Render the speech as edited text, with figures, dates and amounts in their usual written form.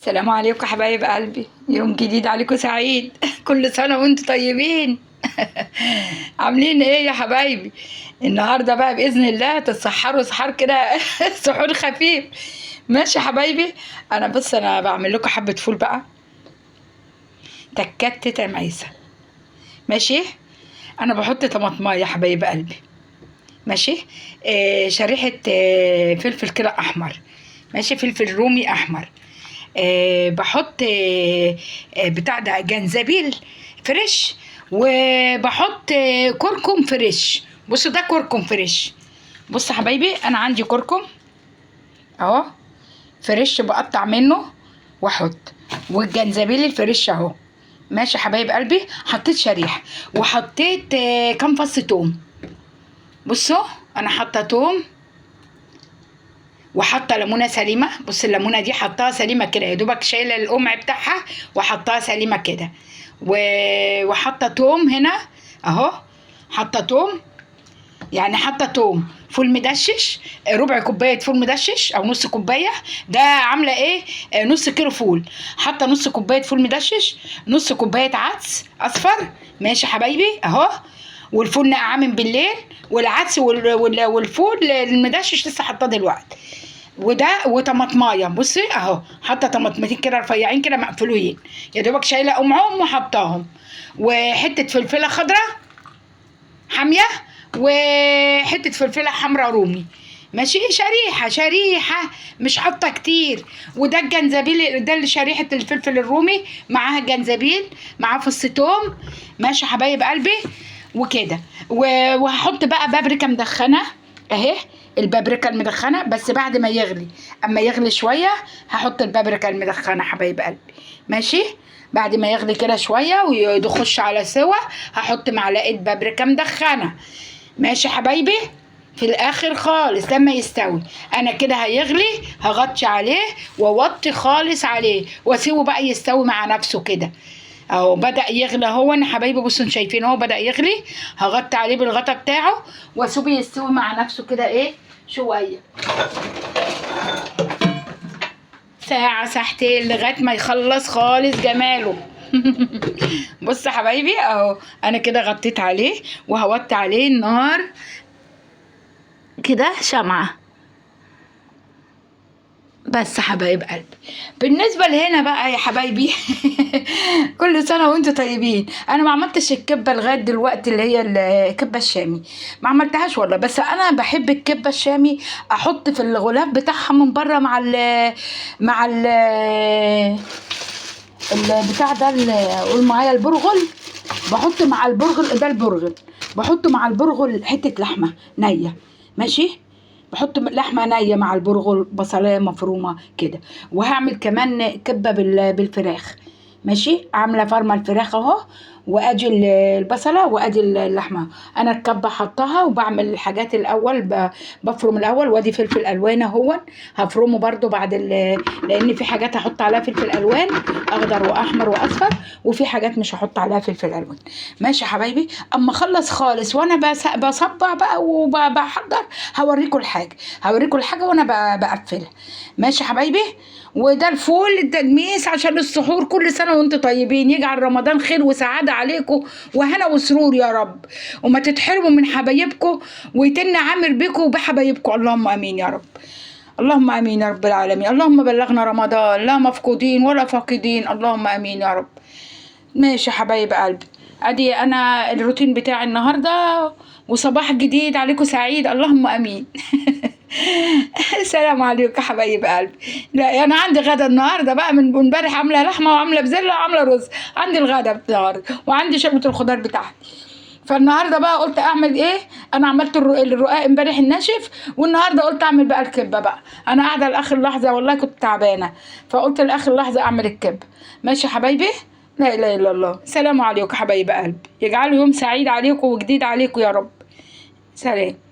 السلام عليكم يا حبايب قلبي، يوم جديد عليكم سعيد. كل سنة وانتم طيبين. عاملين ايه يا حبايبي؟ النهارده بقى بإذن الله تتسحروا سحر كده. سحور خفيف. ماشي يا حبايبي. انا بعمل لكم حبة فول بقى، تكات تتعميسة. ماشي. انا بحط طماطمايه يا حبايب قلبي. ماشي. شريحة فلفل كده احمر. ماشي، فلفل رومي احمر. بحط بتاع ده جنزبيل فريش، وبحط كركم فريش. بصوا ده كركم فريش. بص يا حبايبي، انا عندي كركم اهو فريش بقطع منه واحط، والجنزبيل الفريش اهو. ماشي يا حبايب قلبي. حطيت شريحه وحطيت كام فص توم. بصوا انا حاطه توم وحاطه ليمونه سليمه. بص الليمونه دي حطاها سليمه كده، يا دوبك شايله القمع بتاعها وحطاها سليمه كده. وحاطه توم هنا اهو. حاطه توم، يعني حاطه توم فول مدشش، ربع كوبايه فول مدشش او نص كوبايه. ده عامله ايه؟ نص كيلو فول. حاطه نص كوبايه فول مدشش، نص كوبايه عدس اصفر. ماشي يا حبايبي اهو. والفول نقع من بالليل، والعدس والفول المدشش لسه حاطاه دلوقتي. وده وطماطمايه. بصي اهو، حاطه طماطمتين كده رفيعين كده مقفولين، يا دوبك شايله قمعهم وحطاهم. وحته فلفله خضراء حاميه، وحته فلفله حمراء رومي. ماشي، شريحه شريحه، مش حاطه كتير. وده الجنزبيل، ده اللي شريحه الفلفل الرومي معاها جنزبيل، معاه فص توم. ماشي يا حبايب قلبي. وكده وهحط بقى بابريكا مدخنه اهي. البابريكا المدخنه بس بعد ما يغلي، اما يغلي شويه هحط البابريكا المدخنه حبايب قلبي. ماشي. بعد ما يغلي كده شويه ويخش على سوا هحط معلقه بابريكا مدخنه. ماشي حبايبي. في الاخر خالص لما يستوي انا كده هيغلي، هغطي عليه واوطي خالص عليه واسيبه بقى يستوي مع نفسه كده اهو. بدأ يغلي اهو يا حبايبي، بصوا انتوا شايفين اهو بدأ يغلي. هغطي عليه بالغطا بتاعه واسيبه يستوي مع نفسه كده ايه شويه، ساعة ساعتين لغاية ما يخلص خالص جماله. بص يا حبايبي اهو، انا كده غطيت عليه وهوطي عليه النار كده شمعة بس حبايب قلبي. بالنسبة لهنا بقى يا حبايبي. كل سنة وانتوا طيبين. انا ما عملتش الكبة لغاية دلوقتي، اللي هي الكبة الشامي ما عملتهاش والله. بس انا بحب الكبة الشامي احط في الغلاف بتاعها من بره مع البتاع ده قول معايا البرغل. بحط مع البرغل ده البرغل، بحط مع البرغل حتة لحمة نية. ماشي. بحط لحمة نية مع البرغل، بصلاية مفرومة كده. وهعمل كمان كبة بالفراخ. ماشي، عاملة فرمة الفراخ اهو، وادي البصلة وادي اللحمة. انا الكبة حطها وبعمل الحاجات الاول، بفرم الاول. وادي فلفل الوان اهو هفرمه برضو بعد لان في حاجات هحط عليها فلفل الوان اخضر واحمر واصفر، وفي حاجات مش هحط عليها فلفل الوان. ماشي يا حبايبي. اما اخلص خالص وانا بصبع بقى وبحضر هوريكم الحاجه وانا بقفلها. ماشي يا حبايبي. وده الفول التجميس عشان السحور. كل سنه وانتم طيبين، يجعل رمضان خير وسعاده عليكم وهنا وسرور يا رب، وما تتحرموا من حبايبكم ويتن عامر بكم وبحبايبكم. اللهم امين يا رب. اللهم امين يا رب العالمين. اللهم بلغنا رمضان لا مفقودين ولا فاقدين. اللهم امين يا رب. ماشي يا حبايب قلبي. ادي انا الروتين بتاعي النهارده، وصباح جديد عليكم سعيد. اللهم امين. السلام عليكم يا حبايب قلبي. لا انا عندي غدا النهارده بقى، من امبارح عامله لحمه وعامله بزله وعامله رز. عندي الغدا النهارده وعندي شوربه الخضار بتاعتي. فالنهارده بقى قلت اعمل ايه. انا عملت الرقاق امبارح الناشف، والنهارده قلت اعمل بقى الكبه بقى. انا قاعده لاخر لحظه والله كنت تعبانه، فقلت لاخر لحظه اعمل الكبه. ماشي يا حبايبي. لا اله الا الله. سلام عليكم يا حبايب قلبي، يجعله يوم سعيد عليكم وجديد عليكم يا رب. سلام.